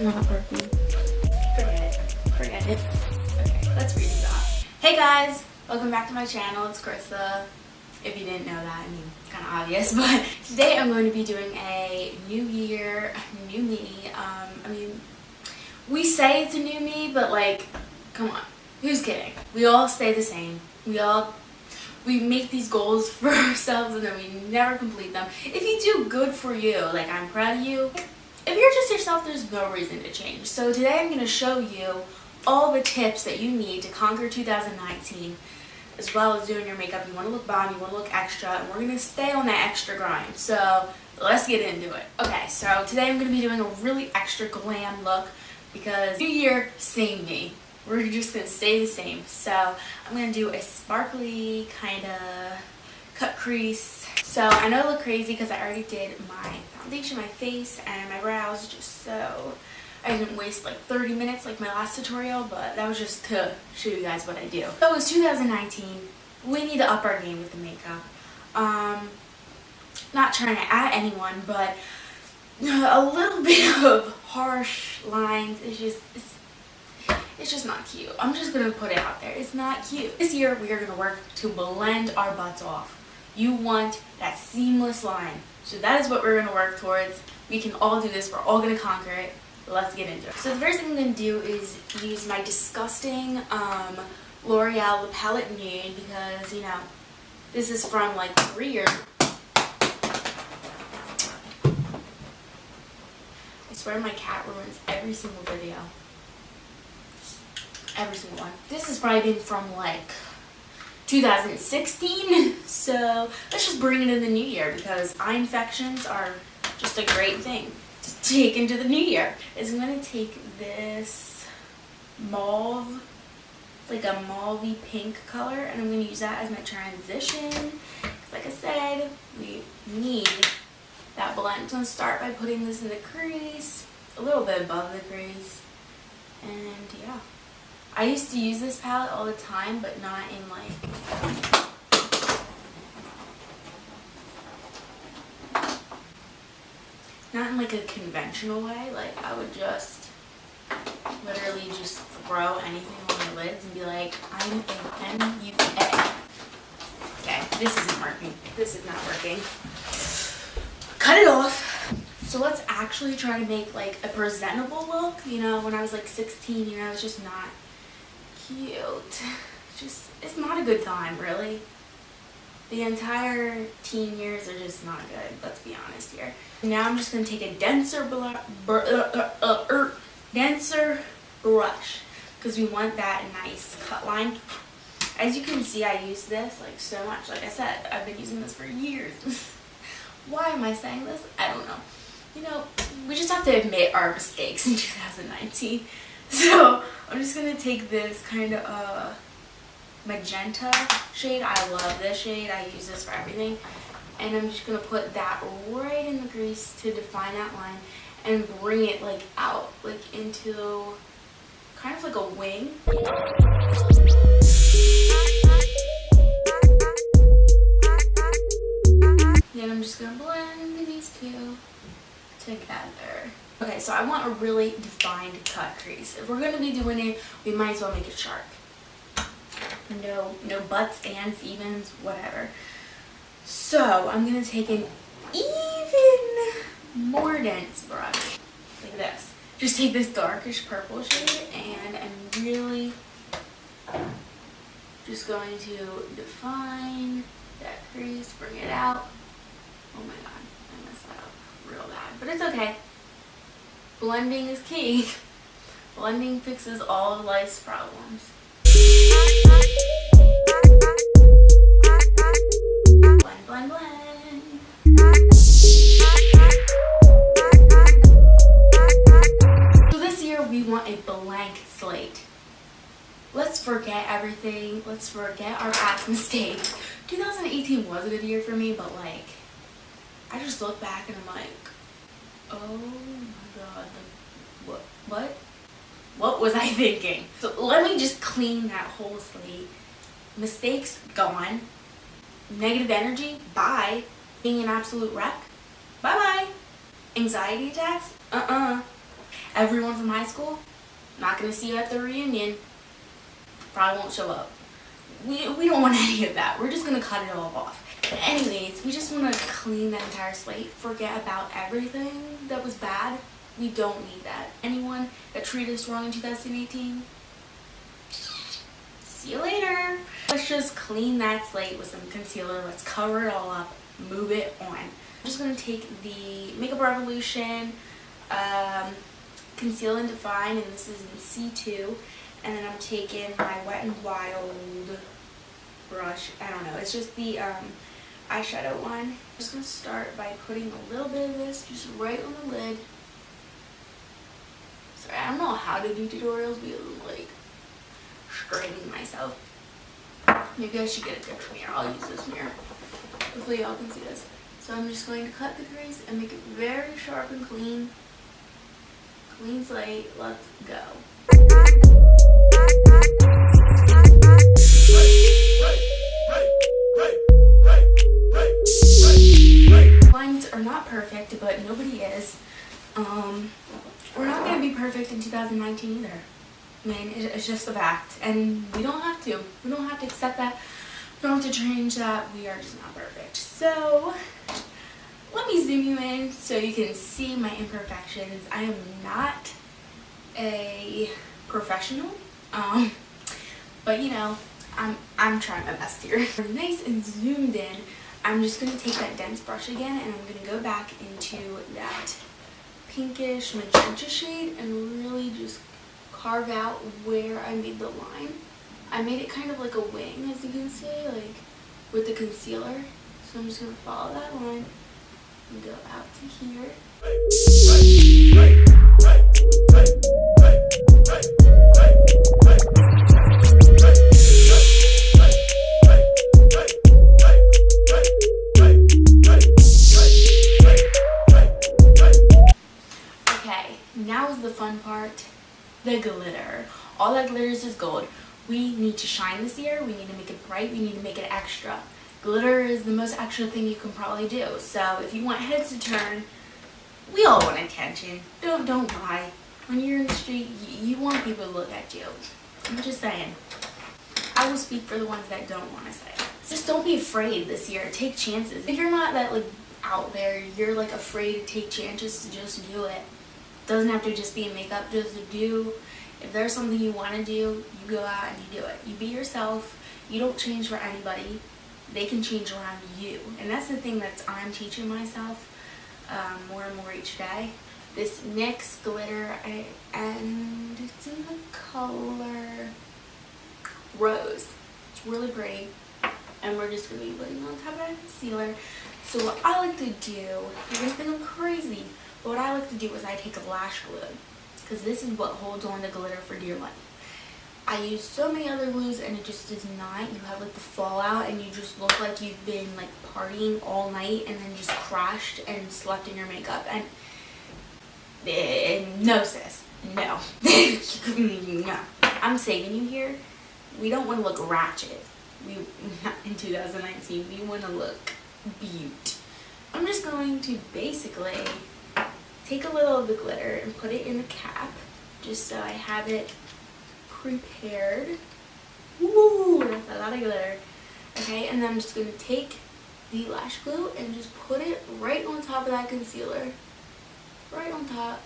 not working. Forget it. Okay, let's read that. Hey guys, welcome back to my channel. It's Krista. If you didn't know that, I mean, it's kind of obvious, but today I'm going to be doing a new year, new me. I mean, we say it's a new me, but like, come on, who's kidding? We all stay the same. We make these goals for ourselves and then we never complete them. If you do, good for you. Like, I'm proud of you. If you're just yourself, there's no reason to change. So today I'm going to show you all the tips that you need to conquer 2019, as well as doing your makeup. You want to look bomb, you want to look extra, and we're going to stay on that extra grind. So let's get into it. Okay, so today I'm going to be doing a really extra glam look because new year, same me. We're just going to stay the same. So I'm going to do a sparkly kind of cut crease. So I know I look crazy because I already did my foundation, my face, and my brows just so I didn't waste like 30 minutes like my last tutorial, but that was just to show you guys what I do. So it's 2019. We need to up our game with the makeup. Not trying to add anyone, but a little bit of harsh lines is just, it's just not cute. I'm just going to put it out there. It's not cute. This year we are going to work to blend our butts off. You want that seamless line. So that is what we're going to work towards. We can all do this. We're all going to conquer it. Let's get into it. So the first thing I'm going to do is use my disgusting L'Oreal The Palette Nude because, you know, this is from like 3 years. I swear my cat ruins every single video. Every single one. This has probably been from like 2016. So let's just bring it in the new year because eye infections are just a great thing to take into the new year. Is I'm going to take this mauve, like a mauvey pink color, and I'm going to use that as my transition. Like I said, we need that blend. I'm going to start by putting this in the crease, a little bit above the crease, and yeah. I used to use this palette all the time, but not in like a conventional way. Like I would just literally just throw anything on my lids and be like, I'm an MUA. Okay, this isn't working. This is not working. Cut it off. So let's actually try to make like a presentable look. You know, when I was like 16, you know, it's just not cute. It's not a good time, really. The entire teen years are just not good, let's be honest here. Now I'm just going to take a denser brush because we want that nice cut line. As you can see, I use this like so much. Like I said, I've been using this for years. Why am I saying this? I don't know. You know, we just have to admit our mistakes in 2019. So I'm just going to take this kind of magenta shade. I love this shade. I use this for everything. And I'm just going to put that right in the crease to define that line and bring it like out, like into kind of like a wing. Then I'm just going to blend these two together. Okay, so I want a really defined cut crease. If we're going to be doing it, we might as well make it sharp. No butts, ands, evens, whatever. So I'm going to take an even more dense brush, like this. Just take this darkish purple shade and I'm really just going to define that crease, bring it out. Oh my god, I messed that up real bad, but it's okay. Blending is key. Blending fixes all of life's problems. Blend, blend, blend. So this year we want a blank slate. Let's forget everything. Let's forget our past mistakes. 2018 was a good year for me, but like, I just look back and I'm like, oh my god, like, what was I thinking? So let me just clean that whole slate. Mistakes, gone. Negative energy, bye. Being an absolute wreck, bye bye. Anxiety attacks, Everyone from high school, not going to see you at the reunion. Probably won't show up. We don't want any of that. We're just going to cut it all off. But anyways, we just want to clean that entire slate. Forget about everything that was bad. We don't need that. Anyone that treated us wrong in 2018, see you later. Let's just clean that slate with some concealer. Let's cover it all up. Move it on. I'm just going to take the Makeup Revolution Conceal and Define, and this is in C2. And then I'm taking my Wet n Wild brush. I don't know. It's just the eyeshadow one. I'm just going to start by putting a little bit of this just right on the lid. Sorry, I don't know how to do tutorials because I'm like straining myself. Maybe I should get a different mirror. I'll use this mirror. Hopefully y'all can see this. So I'm just going to cut the crease and make it very sharp and clean. Clean slate. Let's go. Lines are not perfect, but nobody is. We're not going to be perfect in 2019 either. I mean, it's just a fact, and we don't have to. We don't have to accept that. We don't have to change that. We are just not perfect. So let me zoom you in so you can see my imperfections. I am not a professional, but you know, I'm trying my best here. Nice and zoomed in. I'm just going to take that dense brush again, and I'm going to go back into that pinkish magenta shade and really just carve out where I made the line. I made it kind of like a wing, as you can see, like with the concealer. So I'm just going to follow that line and go out to here. Okay, now is the fun part, the glitter. All that glitters is gold. We need to shine this year. We need to make it bright. We need to make it extra. Glitter is the most extra thing you can probably do. So if you want heads to turn, we all want attention. Don't lie. When you're in the street, you want people to look at you. I'm just saying. I will speak for the ones that don't want to say it. Just don't be afraid this year. Take chances. If you're not that like out there, you're like afraid to take chances, just do it. Doesn't have to just be makeup. Just do. If there's something you want to do, you go out and you do it. You be yourself. You don't change for anybody. They can change around you. And that's the thing that I'm teaching myself more and more each day. This NYX glitter, and it's in the color Rose. It's really pretty. And we're just going to be putting on top of that concealer. So what I like to do, you're going to think I'm crazy, but what I like to do is I take a lash glue. Because this is what holds on the glitter for dear life. I use so many other glues and it just does not. You have like the fallout and you just look like you've been like partying all night and then just crashed and slept in your makeup. And no sis, no. No. I'm saving you here. We don't want to look ratchet. In 2019, we want to look beaut. I'm just going to basically take a little of the glitter and put it in the cap, just so I have it prepared. Woo, that's a lot of glitter. Okay, and then I'm just going to take the lash glue and just put it right on top of that concealer. Right on top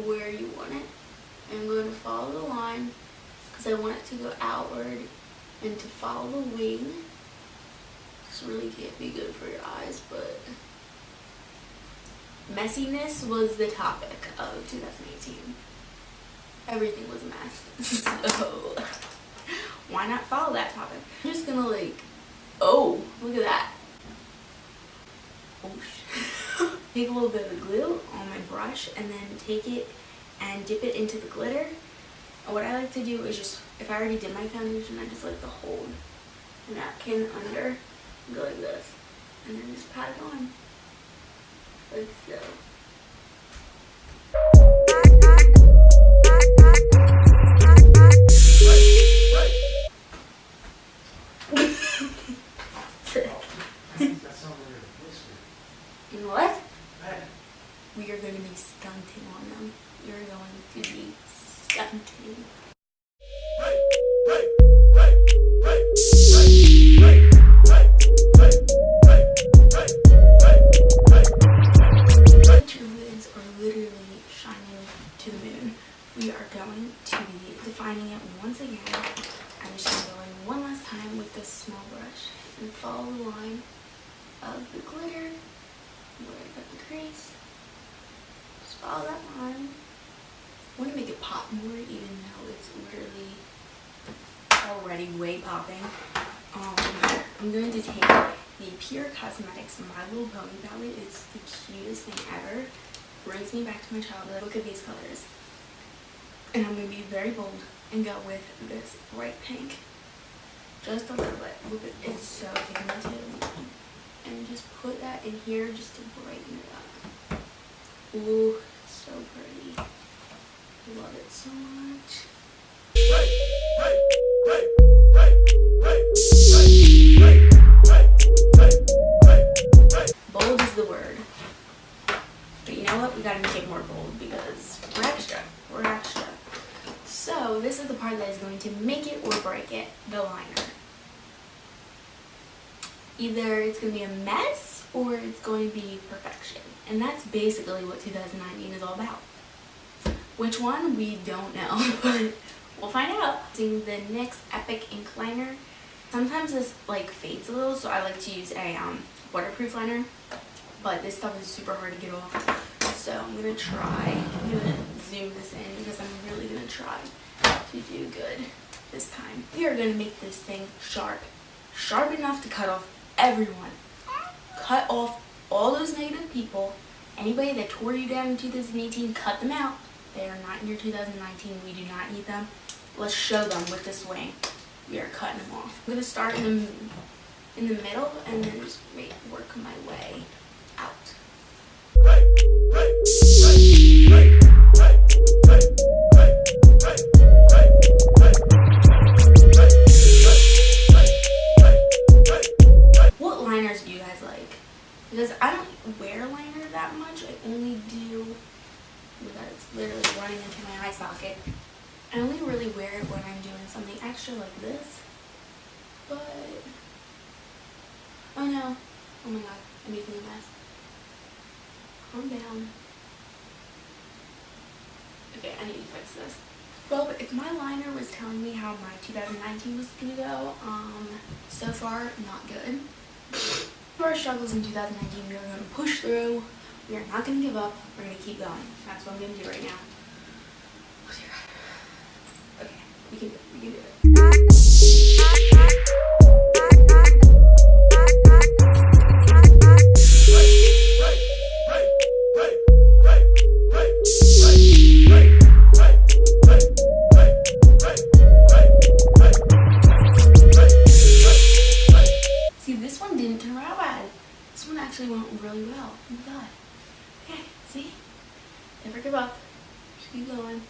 where you want it. And I'm going to follow the line because I want it to go outward and to follow the wing. This really can't be good for your eyes, but messiness was the topic of 2018. Everything was a mess. So why not follow that topic? I'm just gonna like, oh, look at that. Oh shit. Take a little bit of the glue on my brush and then take it and dip it into the glitter. And what I like to do is just, if I already did my foundation, I just like to hold the napkin under and go like this. And then just pat it on. Like so. What? We are going to be stunting on them. You're a small brush and follow the line of the glitter where I got the crease. Just follow that line. I want to make it pop more even though it's literally already way popping. I'm going to take the Pure Cosmetics My Little Pony palette. It's the cutest thing ever. Brings me back to my childhood. Look at these colors. And I'm going to be very bold and go with this bright pink. Just a little bit. Look at it's so pigmented. And just put that in here just to brighten it up. Ooh, so pretty. I love it so much. Bold is the word. But you know what? We gotta make it more bold because we're extra. We're extra. So this is the part that is going to make it or break it, the liner. Either it's going to be a mess or it's going to be perfection. And that's basically what 2019 is all about. Which one? We don't know, but we'll find out. Using the NYX Epic Ink Liner. Sometimes this like fades a little, so I like to use a waterproof liner. But this stuff is super hard to get off. So I'm going to try. I'm going to zoom this in because I'm really going to try to do good this time. We are going to make this thing sharp. Sharp enough to cut off everyone. Cut off all those negative people. Anybody that tore you down in 2018, cut them out. They are not in your 2019. We do not need them. Let's show them with this wing. We are cutting them off. I'm going to start in the middle and then just work my way out. What liners do you guys like? Because I don't wear liner that much. I only do, it's literally running into my eye socket. I only really wear it when I'm doing something extra like this. But, oh no. Oh my god, I'm making a mess. Calm down. Okay, I need to fix this. Well, if my liner was telling me how my 2019 was gonna go, so far, not good. For our struggles in 2019, we are gonna push through. We are not gonna give up. We're gonna keep going. That's what I'm gonna do right now. Oh dear God. Okay, we can do it. We can do it. Actually went really well. Oh my god. Okay, see? Never give up. Just keep going.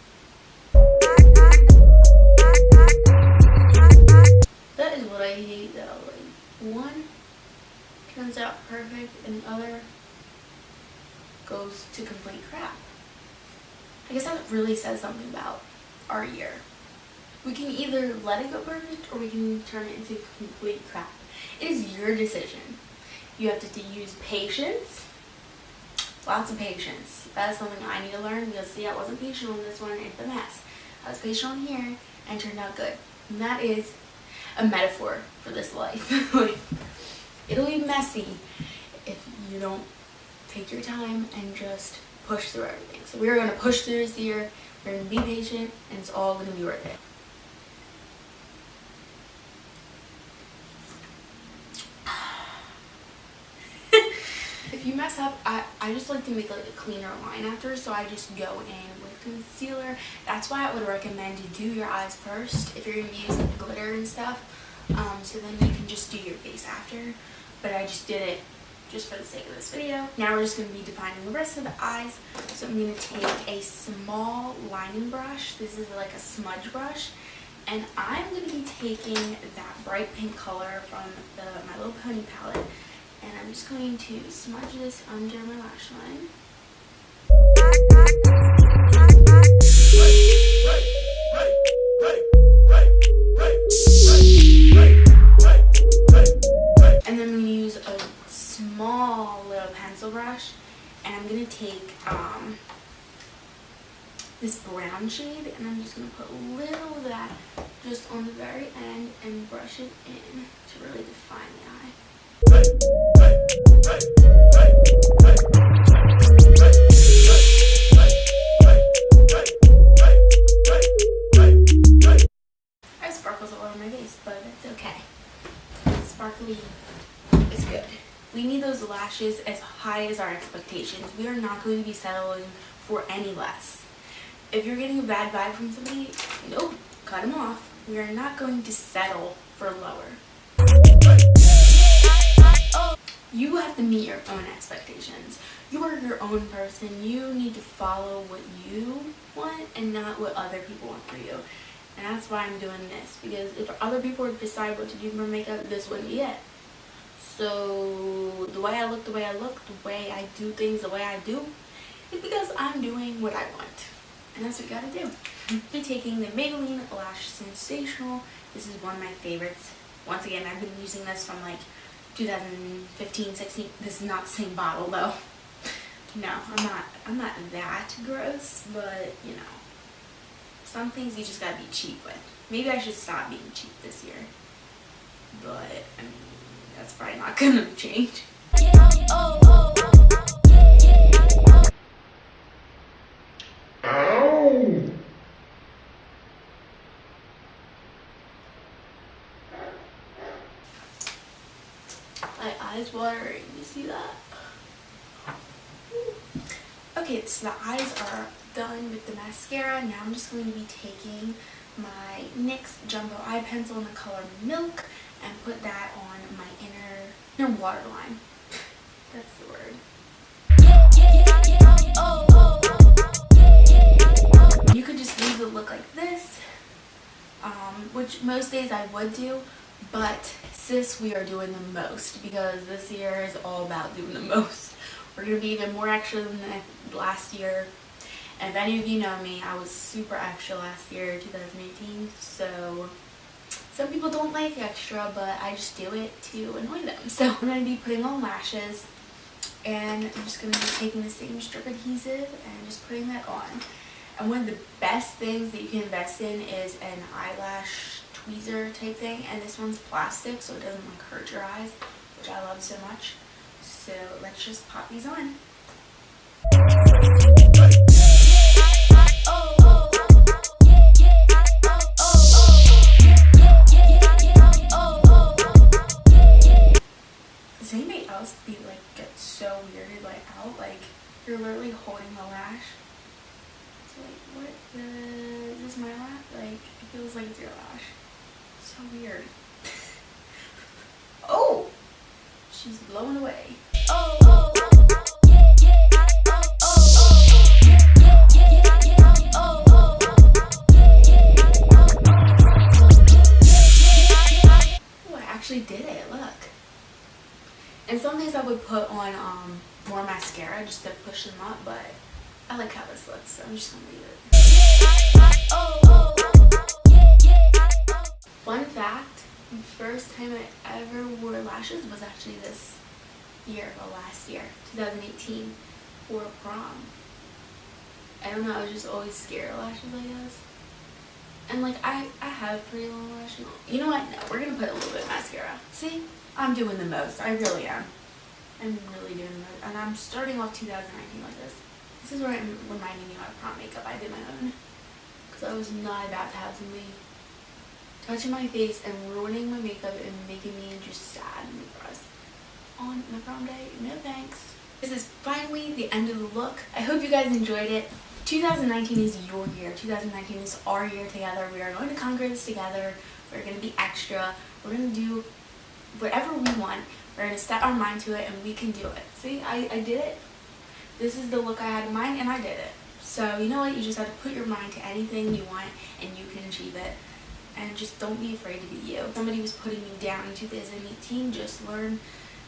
That is what I hate though. Like, one turns out perfect and the other goes to complete crap. I guess that really says something about our year. We can either let it go perfect or we can turn it into complete crap. It is your decision. You have to use patience, lots of patience. That is something I need to learn because see, I wasn't patient on this one, it's a mess. I was patient on here and it turned out good. And that is a metaphor for this life. It'll be messy if you don't take your time and just push through everything. So we're going to push through this year, we're going to be patient, and it's all going to be worth it. If you mess up, I just like to make like a cleaner line after, so I just go in with concealer. That's why I would recommend you do your eyes first if you're going to use like glitter and stuff, so then you can just do your face after. But I just did it just for the sake of this video. Now we're just going to be defining the rest of the eyes. So I'm going to take a small lining brush. This is like a smudge brush. And I'm going to be taking that bright pink color from the My Little Pony palette. And I'm just going to smudge this under my lash line. And then I'm going to use a small little pencil brush. And I'm going to take this brown shade. And I'm just going to put a little of that just on the very end and brush it in. on my face, but it's okay. Sparkly is good. We need those lashes as high as our expectations. We are not going to be settling for any less. If you're getting a bad vibe from somebody, nope, cut them off. We are not going to settle for lower. You have to meet your own expectations. You are your own person. You need to follow what you want and not what other people want for you. And that's why I'm doing this, because if other people would decide what to do for makeup, this wouldn't be it. So the way I look, the way I do things the way I do, is because I'm doing what I want. And that's what you gotta do. I'm taking the Maybelline Lash Sensational. This is one of my favorites. Once again, I've been using this from like 2015, 16. This is not the same bottle though. No, I'm not that gross, but you know, some things you just gotta be cheap with. Maybe I should stop being cheap this year. But I mean, that's probably not gonna change. My eyes watering, you see that? Okay, so the eyes are done with the mascara. Now I'm just going to be taking my NYX Jumbo Eye Pencil in the color Milk and put that on my inner waterline. That's the word. You could just leave the look like this, which most days I would do, but sis, we are doing the most because this year is all about doing the most. We're going to be even more extra than last year. And if any of you know me, I was super extra last year, 2018, so some people don't like extra, but I just do it to annoy them. So I'm going to be putting on lashes, and I'm just going to be taking the same strip adhesive and just putting that on. And one of the best things that you can invest in is an eyelash tweezer type thing, and this one's plastic, so it doesn't like hurt your eyes, which I love so much. So let's just pop these on. Does anybody else get so weirded out? Like you're literally holding the lash. So like, what is this my lash? Like it feels like it's your lash. So weird. Oh, she's blown away. Did it, look. And some days I would put on more mascara just to push them up, but I like how this looks, so I'm just gonna leave it. Fun fact, the first time I ever wore lashes was actually this year, or last year, 2018, for prom. I don't know, I was just always scared of lashes, I guess. And like I have pretty long lashes. You know what? No, we're gonna put a little bit of mascara. See? I'm doing the most. I really am. I'm really doing the most. And I'm starting off 2019 like this. This is where I'm reminding me of my prom makeup. I did my own. Because I was not about to have somebody touching my face and ruining my makeup and making me just sad and depressed on my prom day. No thanks. This is finally the end of the look. I hope you guys enjoyed it. 2019 is your year. 2019 is our year together. We are going to conquer this together. We're going to be extra. We're going to do whatever we want. We're going to set our mind to it and we can do it. See, I did it. This is the look I had in mind and I did it. So you know what? You just have to put your mind to anything you want and you can achieve it. And just don't be afraid to be you. If somebody was putting you down in 2018, just learn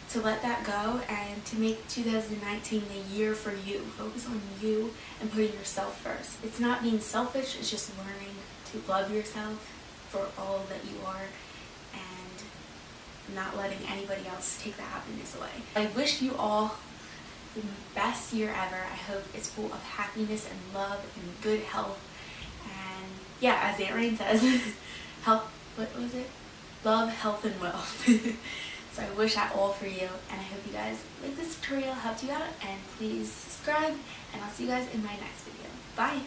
to let that go and to make 2019 the year for you. Focus on you and putting yourself first. It's not being selfish, it's just learning to love yourself for all that you are and not letting anybody else take that happiness away. I wish you all the best year ever. I hope it's full of happiness and love and good health. And yeah, as Aunt Rain says, health, what was it? Love, health, and wealth. So I wish that all for you, and I hope you guys like this tutorial, helped you out, and please subscribe, and I'll see you guys in my next video. Bye!